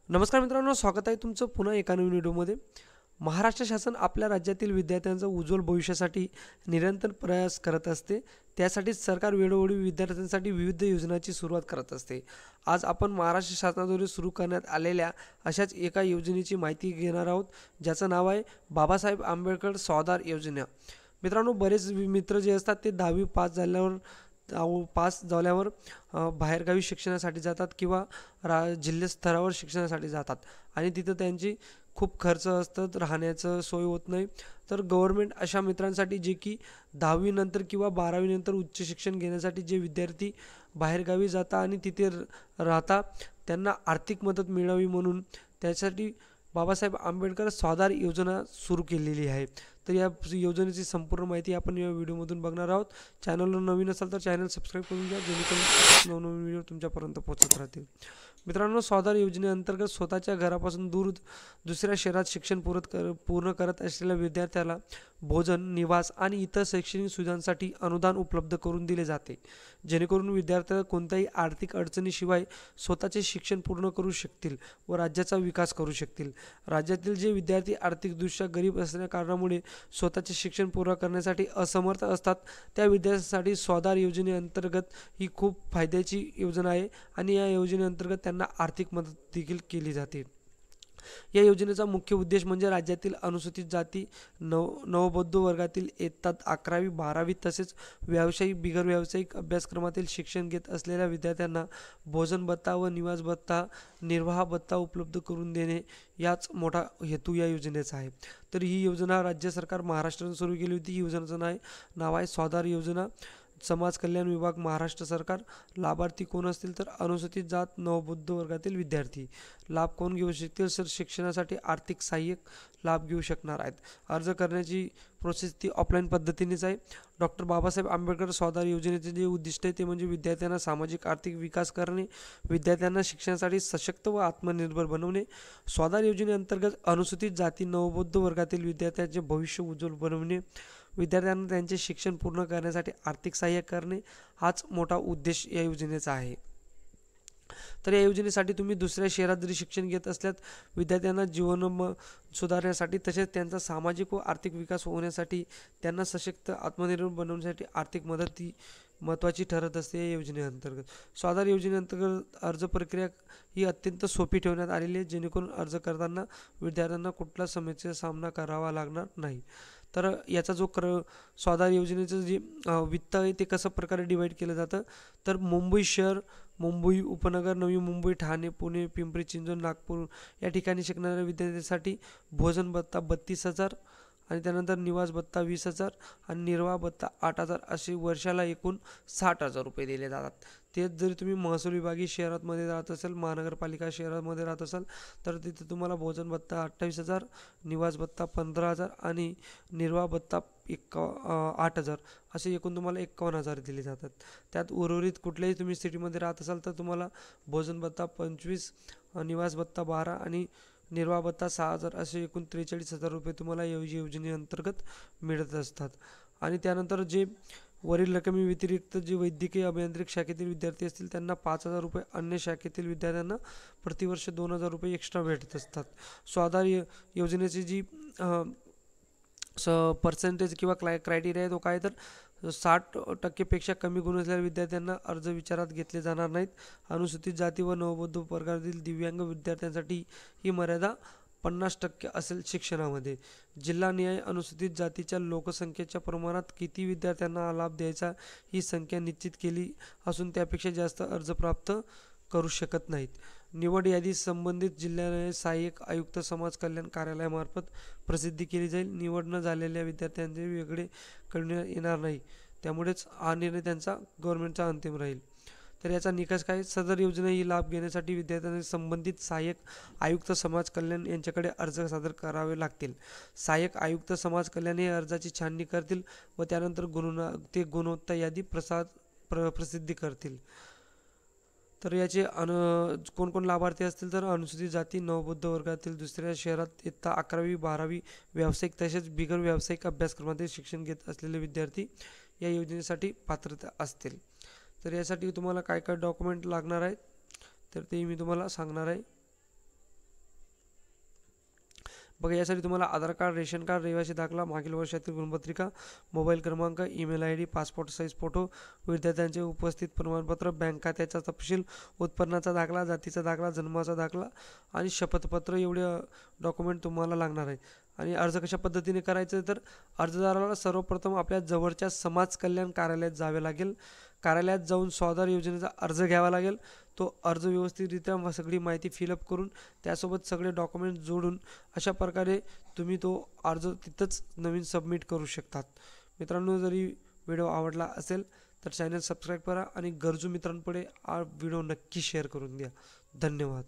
नमस्कार मित्रांनो, स्वागत आहे तुमचं पुन्हा एका नवीन व्हिडिओमध्ये. महाराष्ट्र शासन आपल्या राज्यातील विद्यार्थ्यांचं उज्ज्वल भविष्यासाठी निरंतर प्रयास करत असते. त्यासाठीच सरकार वेळोवेळी विद्यार्थ्यांसाठी विविध योजनांची सुरुवात करत असते. आज आपण महाराष्ट्र शासनाद्वारे सुरू करण्यात आलेल्या अशाच एका योजनेची माहिती घेणार आहोत, ज्याचं नाव आहे बाबासाहेब आंबेडकर स्वाधार योजना. मित्रांनो, बरेच मित्र जे असतात ते 10वी पास झाल्यावर बाहेरगावी शिक्षणासाठी जातात किंवा जिल्हा स्तरावर शिक्षणासाठी जातात आणि तिथं त्यांची खूप खर्च असतं, राहण्याचं सोय होत नाही. तर गव्हर्नमेंट अशा मित्रांसाठी जे की 10वी नंतर किंवा 12वी नंतर उच्च शिक्षण घेण्यासाठी जे विद्यार्थी बाहेरगावी जातात आणि तिथे राहतात, त्यांना आर्थिक मदत मिळावी म्हणून त्यासाठी बाबासाहेब आंबेडकर स्वाधार योजना सुरू केलेली आहे. तर या योजनेची संपूर्ण माहिती आपण या व्हिडिओमधून बघणार आहोत. चॅनलवर नवीन असाल तर चॅनल सबस्क्राईब करून घ्या, जेणेकरून नवनवीन व्हिडिओ तुमच्यापर्यंत पोहोचत राहतील. मित्रांनो, स्वाधार योजनेअंतर्गत स्वतःच्या घरापासून दूर दुसऱ्या शहरात शिक्षण पूर्ण करत असलेल्या विद्यार्थ्याला भोजन, निवास आणि इतर शैक्षणिक सुविधांसाठी अनुदान उपलब्ध करून दिले जाते, जेणेकरून विद्यार्थी कोणत्याही आर्थिक अडचणीशिवाय स्वतःचे शिक्षण पूर्ण करू शकतील व राज्याचा विकास करू शकतील. राज्यातील जे विद्यार्थी आर्थिकदृष्ट्या गरीब असल्या कारणामुळे स्वतःचे शिक्षण पूर्ण करण्यासाठी असमर्थ असतात, त्या विद्यार्थ्यांसाठी स्वाधार योजनेअंतर्गत ही खूप फायद्याची योजना आहे आणि या योजनेअंतर्गत त्यांना आर्थिक मदत देखील केली जाते. या योजनेचा मुख्य उद्देश म्हणजे राज्यातील अनुसूचित जाती, नवबौद्ध वर्गातील इयत्ता 11वी 12वी तसेच व्यावसायिक बिगर व्यावसायिक अभ्यासक्रमातील शिक्षण घेत असलेल्या विद्यार्थ्यांना भोजन भत्ता व निवास भत्ता, निर्वाह भत्ता उपलब्ध करून देणे, याच मोठा हेतू या योजनेचा आहे. तर ही योजना राज्य सरकार महाराष्ट्राने सुरू केली होती. ही योजनेचं नाव आहे स्वाधार योजना. समाज कल्याण विभाग, महाराष्ट्र सरकार. लाभार्थी कोण असतील तर अनुसूचित जात, नवबौद्ध वर्गातील विद्यार्थी. लाभ कोण घेऊ शकतील तर शिक्षणासाठी आर्थिक सहाय्यक लाभ घेऊ शकणार आहेत. अर्ज करण्याची प्रोसेस ती ऑफलाईन पद्धतीनेच आहे. डॉक्टर बाबासाहेब आंबेडकर स्वाधार योजनेचे जे उद्दिष्ट आहे ते म्हणजे विद्यार्थ्यांना सामाजिक आर्थिक विकास करणे, विद्यार्थ्यांना शिक्षणासाठी सशक्त व आत्मनिर्भर बनवणे. स्वाधार योजनेअंतर्गत अनुसूचित जाती, नवबौद्ध वर्गातील विद्यार्थ्यांचे भविष्य उज्ज्वल बनवणे, विद्यार्थ्यांना त्यांचे शिक्षण पूर्ण करण्यासाठी आर्थिक सहाय्य करणे, हाच मोठा उद्देश या योजनेचा आहे. तर या योजनेसाठी तुम्ही दुसऱ्या शहरात जरी शिक्षण घेत असल्यास विद्यार्थ्यांना जीवन सुधारण्यासाठी तसेच त्यांचा सामाजिक व आर्थिक विकास होण्यासाठी, त्यांना सशक्त आत्मनिर्भर बनवण्यासाठी आर्थिक मदत ही महत्त्वाची ठरत असते. या योजनेअंतर्गत स्वाधार योजनेअंतर्गत अर्ज प्रक्रिया ही अत्यंत सोपी ठेवण्यात आलेली आहे, जेणेकरून अर्ज करताना विद्यार्थ्यांना कुठला समस्येचा सामना करावा लागणार नाही. तर याचा जो स्वाधार योजनेचं जे वित्त आहे ते कसं प्रकारे डिवाईड केलं जातं, तर मुंबई शहर, मुंबई उपनगर, नवी मुंबई, ठाणे, पुणे, पिंपरी चिंचवड, नागपूर या ठिकाणी शिकणाऱ्या विद्यार्थ्यांसाठी भोजन भत्ता 32,000 आणि त्यानंतर निवास भत्ता 20,000 आणि निर्वाह भत्ता 8,000 असे वर्षाला एकूण 60,000 रुपये दिले जातात. तेच जरी तुम्ही महसूल विभागीय शहरामध्ये राहत असाल, महानगरपालिका शहरामध्ये राहत असाल तर तिथे तुम्हाला भोजन भत्ता 28,000, निवास भत्ता 15,000 आणि निर्वाह भत्ता 8,000 असे एकूण तुम्हाला 51,000 दिले जातात. त्यात उर्वरित कुठल्याही तुम्ही सिटीमध्ये राहत असाल तर तुम्हाला भोजन भत्ता 25, निवास भत्ता 12 आणि निर्वाह भत्ता 6,000 असे एकूण 43,000 रुपये तुम्हाला या योजनेअंतर्गत मिळत असतात. आणि त्यानंतर जे वरील रकमी व्यतिरिक्त जे वैद्यकीय अभियांत्रिक शाखेतील विद्यार्थी असतील त्यांना 5,000 रुपये, अन्य शाखेतील विद्यार्थ्यांना प्रतिवर्ष 2,000 रुपये एक्स्ट्रा भेटत असतात. स्वाधार योजनेची जी पर्सेंटेज किंवा क्रायटेरिया आहे तो काय, तर 60% कमी गुण असलेल्या विद्यार्थ्यांना अर्ज विचारात घेतले जाणार नाहीत. अनुसूचित जाती व नवबौद्ध वर्गातील दिव्यांग विद्यार्थ्यांसाठी ही मर्यादा 50% असेल. शिक्षणामध्ये जिल्हानिहाय अनुसूचित जातीच्या लोकसंख्येच्या प्रमाणात किती विद्यार्थ्यांना लाभ द्यायचा ही संख्या निश्चित केली असून त्यापेक्षा जास्त अर्ज प्राप्त करू शकत नाहीत. निवड यादी संबंधित जिल्हा सहाय्यक आयुक्त समाज कल्याण कार्यालयामार्फत प्रसिद्धी केली जाईल. निवड न झालेल्या विद्यार्थ्यांचे वेगळे करण्यात येणार नाही, त्यामुळेच हा निर्णय त्यांचा गव्हर्नमेंटचा अंतिम राहील. तर याचा निकष काय, सदर योजना ही लाभ घेण्यासाठी विद्यार्थ्यांनी संबंधित सहाय्यक आयुक्त समाज कल्याण यांच्याकडे अर्ज सादर करावे लागतील. सहाय्यक आयुक्त समाज कल्याण हे अर्जाची छाननी करतील व त्यानंतर गुणवत्ता यादी प्रसिद्धी करतील. तर याचे कोण कोण लाभार्थी असतील तर अनुसूचित जाती, नवबौद्ध वर्गातील दुसऱ्या शहरात इयत्ता 11वी 12वी व्यावसायिक तसेच बिगर व्यावसायिक अभ्यासक्रमातील शिक्षण घेत असलेले विद्यार्थी या योजनेसाठी पात्रता असतील. तर यासाठी तुम्हाला काय काय डॉक्युमेंट लागणार आहेत तर ते मी तुम्हाला सांगणार आहे. बघा, यासाठी तुम्हाला आधार कार्ड, रेशन कार्ड, रहिवासी दाखला, मागील वर्षातील गुणपत्रिका, मोबाईल क्रमांक, email ID, passport size photo, विद्यार्थ्यांचे उपस्थित प्रमाणपत्र, बँक खात्याचा तपशील, उत्पन्नाचा दाखला, जातीचा दाखला, जन्माचा दाखला आणि शपथपत्र एवढे डॉक्युमेंट तुम्हाला लागणार आहे. आणि अर्ज कशा पद्धतीने करायचं तर अर्जदाराला सर्वप्रथम आपल्या जवळच्या समाज कल्याण कार्यालयात जावे लागेल. कार्यालयात जाऊन स्वाधार योजनेचा अर्ज घ्यावा लागेल. तो अर्ज व्यवस्थितरित्या सगळी माहिती फिलअप करून त्यासोबत सगळे डॉक्युमेंट जोडून अशा प्रकारे तुम्ही तो अर्ज तिथंच नवीन सबमिट करू शकतात. मित्रांनो, जरी व्हिडिओ आवडला असेल तर चॅनल सबस्क्राईब करा आणि गरजू मित्रांपुढे हा व्हिडिओ नक्की शेअर करून द्या. धन्यवाद.